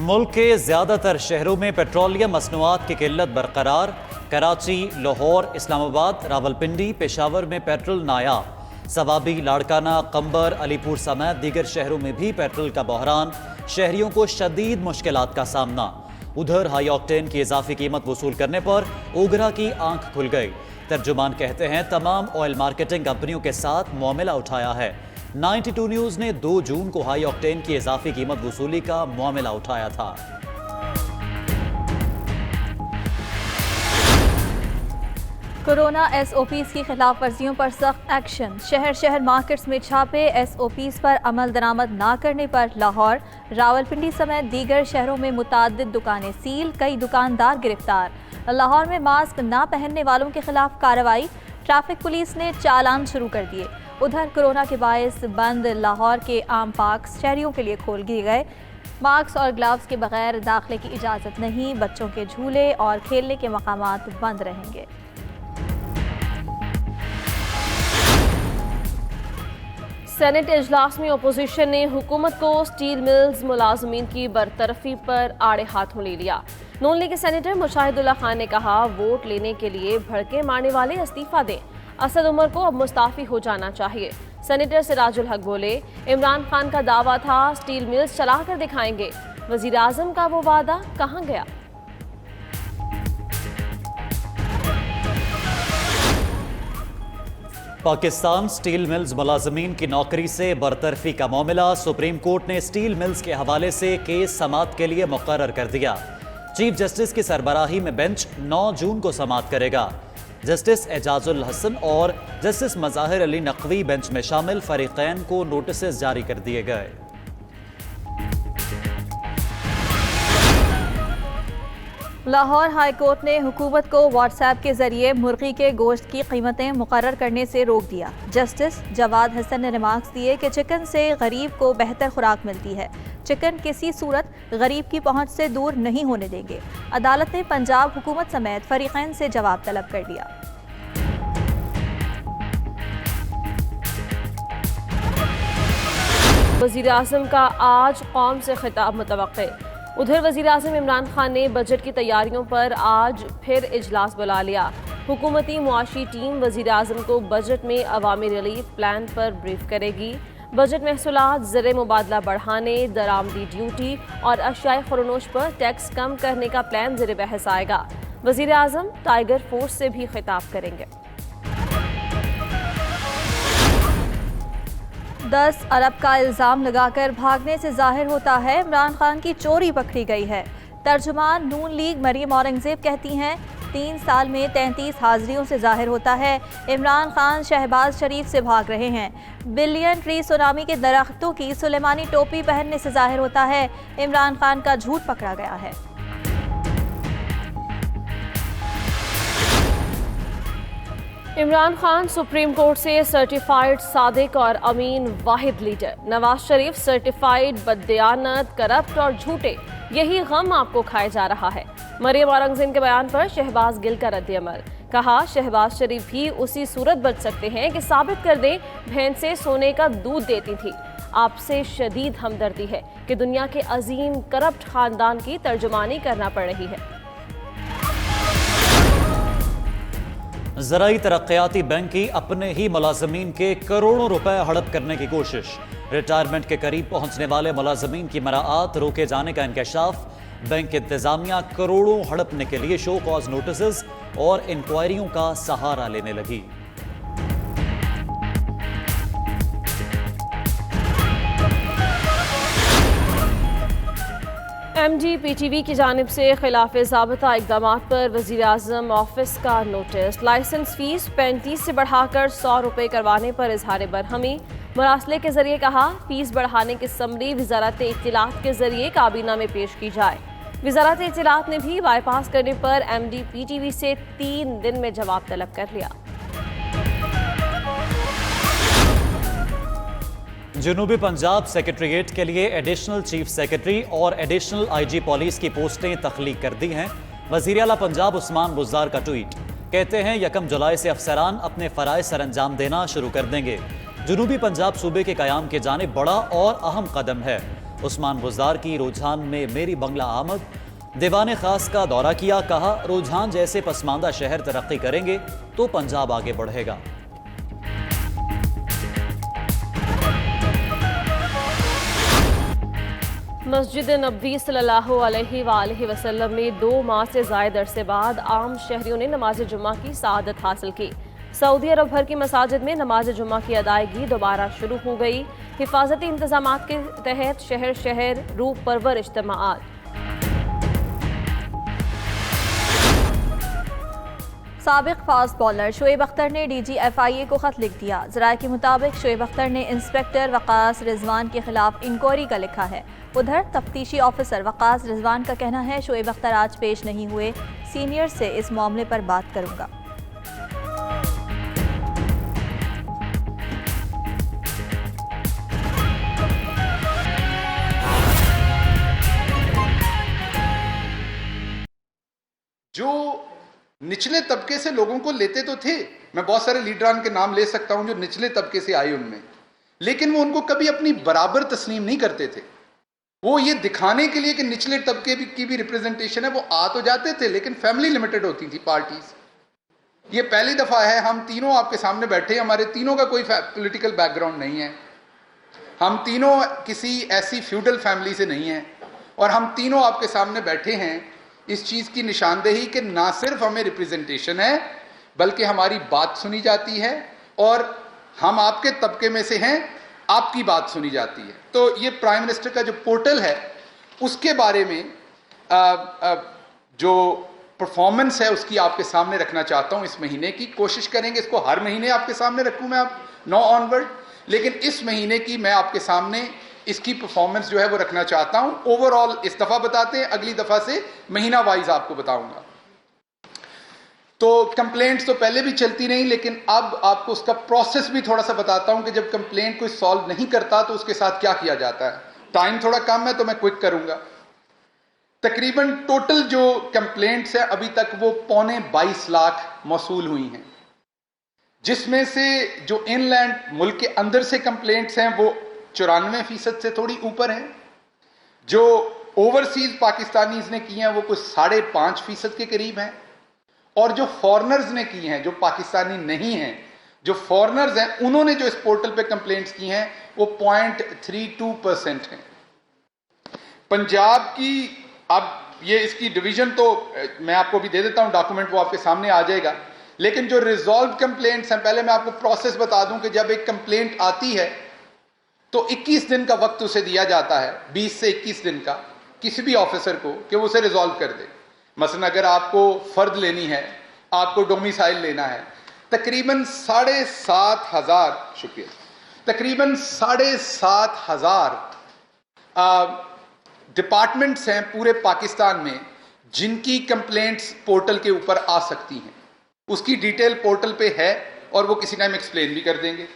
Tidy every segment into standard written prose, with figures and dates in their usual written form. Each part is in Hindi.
मुल्क के ज़्यादातर शहरों में पेट्रोलियम मसनूआत की किल्लत बरकरार। कराची, लाहौर, इस्लामाबाद, रावलपिंडी, पेशावर में पेट्रोल नायाब। सवाबी, लाड़काना, कंबर, अलीपुर समेत दीगर शहरों में भी पेट्रोल का बहरान। शहरियों को शदीद मुश्किलात का सामना। उधर हाई ऑक्टेन की इजाफी कीमत वसूल करने पर ओगरा की आंख खुल गई। तर्जुमान कहते हैं तमाम ऑयल मार्केटिंग कंपनियों के साथ मामला उठाया है। 92 न्यूज़ ने 2 जून को हाई ऑक्टेन की इजाफी कीमत वसूली का मामला उठाया था। कोरोना SOPs की खिलाफ वर्जियों पर सख्त एक्शन। शहर शहर मार्केट्स में छापे। SOPs पर अमल दरामद ना करने पर लाहौर, रावलपिंडी समेत दीगर शहरों में मुताद्दिद दुकानें सील, कई दुकानदार गिरफ्तार। लाहौर में मास्क ना पहनने वालों के खिलाफ कार्रवाई। ट्रैफिक पुलिस ने चालान शुरू कर दिए। उधर कोरोना के बायस बंद लाहौर के आम पार्क शहरियों के लिए खोल दिए गए। मास्क और ग्लव्स के बगैर दाखिले की इजाज़त नहीं। बच्चों के झूले और खेलने के मकामात बंद रहेंगे। सेनेट इजलास में अपोजिशन ने हुकूमत को स्टील मिल्स मुलाजमीन की बरतरफी पर आड़े हाथों ले लिया। नून लीग के सेनेटर मुशाहिदुल्लाह खान ने कहा, वोट लेने के लिए भड़के मारने वाले इस्तीफा दें। असद उमर को अब मुस्ताफी हो जाना चाहिए। सेनेटर सिराजुल हक बोले, इमरान खान का दावा था स्टील मिल्स चला कर दिखाएंगे। वजीर आजम का वो वादा कहाँ गया? पाकिस्तान स्टील मिल्स मुलाजमीन की नौकरी से बरतरफी का मामला। सुप्रीम कोर्ट ने स्टील मिल्स के हवाले से केस समाअत के लिए मुकर्रर कर दिया। चीफ जस्टिस की सरबराही में बेंच 9 जून को समाअत करेगा। जस्टिस एजाजुल हसन और जस्टिस मज़ाहिर अली नकवी बेंच में शामिल फरीकैन को नोटिस जारी कर दिए गए। लाहौर हाई कोर्ट ने हुकूमत को व्हाट्सएप के जरिए मुर्गी के गोश्त की कीमतें मुकर्रर करने से रोक दिया। जस्टिस जवाद हसन ने रिमार्क्स दिए कि चिकन से गरीब को बेहतर खुराक मिलती है। चिकन किसी सूरत गरीब की पहुंच से दूर नहीं होने देंगे। अदालत ने पंजाब हुकूमत समेत फरीकैन से जवाब तलब कर लिया। वज़ीर आज़म का आज कौम से खिताब मुतवक्के। उधर वज़ीर आज़म इमरान खान ने बजट की तैयारियों पर आज फिर इजलास बुला लिया। हुकूमती मुआशी टीम वज़ीर आज़म को बजट में अवामी रिलीफ प्लान पर ब्रीफ करेगी। बजट महसूलात, ज़र मुबादला बढ़ाने, दरामदी ड्यूटी और अशियाए खुरनोश पर टैक्स कम करने का प्लान ज़ेर बहस आएगा। वज़ीर आज़म टाइगर फोर्स से भी खिताब करेंगे। 10 अरब का इल्ज़ाम लगाकर भागने से जाहिर होता है इमरान खान की चोरी पकड़ी गई है। तर्जुमान नून लीग मरियम औरंगजेब कहती हैं, 3 साल में 33 हाजिरियों से जाहिर होता है इमरान खान शहबाज शरीफ से भाग रहे हैं। बिलियन ट्री सुनामी के दरख्तों की सुलेमानी टोपी पहनने से जाहिर होता है इमरान खान का झूठ पकड़ा गया है। इमरान खान सुप्रीम कोर्ट से सर्टिफाइड सादिक और अमीन वाहिद leader. Nawaz Sharif certified बददियानत, corrupt और झूठे। यही गम आपको खाया जा रहा है। मरियम औरंगजेब के बयान पर शहबाज गिल का रद्द-ए-अमल। कहा, शहबाज शरीफ भी उसी सूरत बच सकते हैं कि साबित कर दें भैंसें सोने का दूध देती थी। आपसे शदीद हमदर्दी है कि दुनिया के अजीम करप्ट खानदान की तर्जुमानी करना पड़ रही है। ज़राई तरक्याती बैंक की अपने ही मुलाजमीन के करोड़ों रुपए हड़प करने की कोशिश। रिटायरमेंट के करीब पहुंचने वाले मुलाजमीन की मराआत रोके जाने का इंकशाफ। बैंक इंतजामिया करोड़ों हड़पने के लिए शो कॉज नोटिस और इंक्वायरियों का सहारा लेने लगी। MDPTV की जानिब से खिलाफ ज़ाब्ता इक़दामात पर वज़ीर आज़म ऑफिस का नोटिस। लाइसेंस फीस 35 से बढ़ाकर 100 रुपये करवाने पर इजहार बरहमी। मुरासले के जरिए कहा, फीस बढ़ाने की समरी वज़ारत इत्तलात के जरिए काबीना में पेश की जाए। वज़ारत इत्तलात ने भी बाईपास करने पर MDPTV से 3 दिन में जवाब तलब कर लिया। जनूबी पंजाब सेक्रेटरीट के लिए एडिशनल चीफ सेक्रेटरी और एडिशनल IG पुलिस की पोस्टें तख्लीक कर दी हैं। वज़ीर आला पंजाब उस्मान बुज़दार का ट्वीट, कहते हैं 1 जुलाई से अफसरान अपने फ़राइज़ सरअंजाम देना शुरू कर देंगे। जनूबी पंजाब सूबे के क़याम की जानिब बड़ा और अहम कदम है। उस्मान गुजार की रुझान में मेरी बंगला आमद, दीवाने खास का दौरा किया, कहा रुझान जैसे पसमानदा शहर तरक्की करेंगे तो पंजाब आगे बढ़ेगा। मस्जिद नबवी सल्लल्लाहु अलैहि वसल्लम में 2 माह से ज़ायद अरसे बाद आम शहरियों ने नमाज जुम्मा की सआदत हासिल की। सऊदी अरब भर की मसाजिद में नमाज जुम्मा की अदायगी दोबारा शुरू हो गई। हिफाजती इंतजामात के तहत शहर शहर रूह परवर इज्तिमाआत। साबिक फास्ट बॉलर शोएब अख्तर ने DGFIA को खत लिख दिया। ज़राए के मुताबिक शोएब अख्तर ने इंस्पेक्टर वकास रिजवान के खिलाफ इंक्वायरी का लिखा है। उधर तफ्तीशी ऑफिसर वकास रिजवान का कहना है शोएब अख्तर आज पेश नहीं हुए, सीनियर से इस मामले पर बात करूंगा। जो निचले तबके से लोगों को लेते तो थे, मैं बहुत सारे लीडरान के नाम ले सकता हूं जो निचले तबके से आए उनमें, लेकिन वो उनको कभी अपनी बराबर तस्लीम नहीं करते थे। वो ये दिखाने के लिए कि निचले तबके की भी रिप्रेजेंटेशन है, वो आ तो जाते थे लेकिन फैमिली लिमिटेड होती थी पार्टीज। ये पहली दफा है हम तीनों आपके सामने बैठे, हमारे तीनों का कोई पॉलिटिकल बैकग्राउंड नहीं है, हम तीनों किसी ऐसी फ्यूडल फैमिली से नहीं हैं, और हम तीनों आपके सामने बैठे हैं इस चीज़ की निशानदेही कि ना सिर्फ हमें रिप्रेजेंटेशन है बल्कि हमारी बात सुनी जाती है, और हम आपके तबके में से हैं, आपकी बात सुनी जाती है। तो ये प्राइम मिनिस्टर का जो पोर्टल है उसके बारे में जो परफॉर्मेंस है उसकी आपके सामने रखना चाहता हूं। इस महीने की कोशिश करेंगे इसको हर महीने आपके सामने रखूं मैं, आप 9 ऑनवर्ड, लेकिन इस महीने की मैं आपके सामने इसकी परफॉर्मेंस जो है वो रखना चाहता हूं। ओवरऑल इस दफा बताते हैं, अगली दफा से महीना वाइज आपको बताऊंगा। तो कंप्लेंट्स तो पहले भी चलती रही, लेकिन अब आपको उसका प्रोसेस भी थोड़ा सा बताता हूं कि जब कंप्लेंट कोई सॉल्व नहीं करता तो उसके साथ क्या किया जाता है। टाइम थोड़ा कम है तो मैं क्विक करूंगा। तकरीबन टोटल जो कंप्लेंट्स है अभी तक वो 22 लाख मौसूल हुई हैं, जिसमें से जो इनलैंड मुल्क के अंदर से कंप्लेंट्स हैं वो 94% से थोड़ी ऊपर हैं। जो ओवरसीज पाकिस्तानीज ने की हैं वो कुछ 5.5% के करीब हैं, और जो फॉरेनर्स ने की हैं, जो पाकिस्तानी नहीं हैं, जो फॉरेनर्स हैं, उन्होंने जो इस पोर्टल पे कंप्लेंट्स की हैं वो 0.32% हैं। पंजाब की अब ये इसकी डिवीजन तो मैं आपको भी दे देता हूं, डॉक्यूमेंट वो आपके सामने आ जाएगा, लेकिन जो रिजॉल्व कंप्लेंट्स हैं, पहले मैं आपको प्रोसेस बता दूं कि जब एक कंप्लेंट आती है तो 21 दिन का वक्त उसे दिया जाता है, 20 से 21 दिन का, किसी भी ऑफिसर को कि वो उसे रिजॉल्व कर दे। मसलन अगर आपको फर्द लेनी है, आपको डोमिसाइल लेना है, तकरीबन 7,500 शुक्रिया, तकरीबन 7,500 डिपार्टमेंट्स हैं पूरे पाकिस्तान में जिनकी कंप्लेंट्स पोर्टल के ऊपर आ सकती हैं। उसकी डिटेल पोर्टल पे है और वो किसी टाइम एक्सप्लेन भी कर देंगे।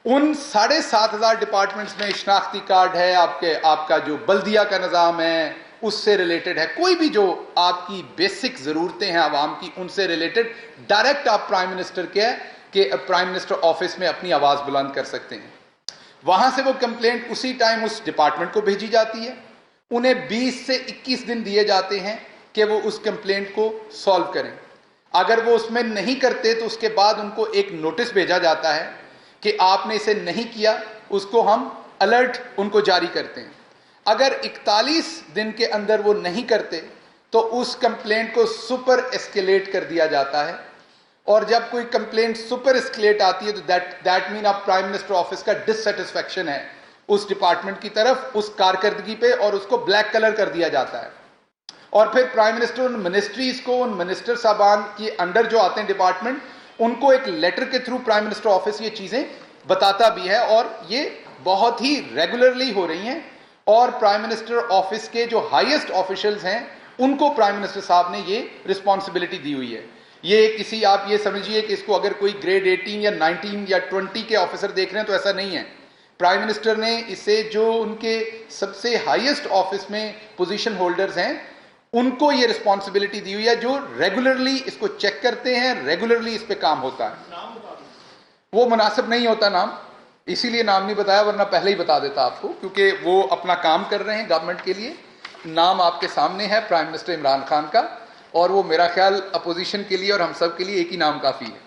उन 7,500 डिपार्टमेंट्स में शनाख्ती कार्ड है, आपका जो बल्दिया का निज़ाम है उससे रिलेटेड है, कोई भी जो आपकी बेसिक ज़रूरतें हैं आवाम की उनसे रिलेटेड, डायरेक्ट आप प्राइम मिनिस्टर के प्राइम मिनिस्टर ऑफिस में अपनी आवाज़ बुलंद कर सकते हैं। वहां से वो कंप्लेंट उसी टाइम उस डिपार्टमेंट को भेजी जाती है। उन्हें 20 से 21 दिन दिए जाते हैं कि वो उस कंप्लेंट को सॉल्व करें। अगर वो उसमें नहीं करते तो उसके बाद उनको एक नोटिस भेजा जाता है कि आपने इसे नहीं किया, उसको हम अलर्ट उनको जारी करते हैं। अगर 41 दिन के अंदर वो नहीं करते तो उस कंप्लेंट को सुपर एस्केलेट कर दिया जाता है, और जब कोई कंप्लेंट सुपर एस्केलेट आती है तो दैट मीन आप प्राइम मिनिस्टर ऑफिस का डिससेटिस्फैक्शन है उस डिपार्टमेंट की तरफ, उस कारकर्दगी पे, और उसको ब्लैक कलर कर दिया जाता है। और फिर प्राइम मिनिस्टर उन मिनिस्ट्रीज को, उन मिनिस्टर साहबान के अंडर जो आते हैं डिपार्टमेंट, उनको एक लेटर के थ्रू प्राइम मिनिस्टर ऑफिस ये चीजें बताता भी है, और ये बहुत ही रेगुलरली हो रही हैं। और प्राइम मिनिस्टर ऑफिस के जो हाईएस्ट ऑफिशियल्स हैं उनको प्राइम मिनिस्टर साहब ने ये रिस्पॉन्सिबिलिटी दी हुई है। ये किसी, आप ये समझिए कि इसको अगर कोई ग्रेड 18 या 19 या 20 के ऑफिसर देख रहे हैं तो ऐसा नहीं है। प्राइम मिनिस्टर ने इसे, जो उनके सबसे हाईएस्ट ऑफिस में पोजीशन होल्डर्स हैं, उनको ये रिस्पॉन्सिबिलिटी दी हुई है, जो रेगुलरली इसको चेक करते हैं, रेगुलरली इस पे काम होता है। वो मुनासिब नहीं होता नाम, इसीलिए नाम नहीं बताया, वरना पहले ही बता देता आपको, क्योंकि वो अपना काम कर रहे हैं गवर्नमेंट के लिए। नाम आपके सामने है, प्राइम मिनिस्टर इमरान खान का, और वो मेरा ख्याल अपोजिशन के लिए और हम सब के लिए एक ही नाम काफ़ी है।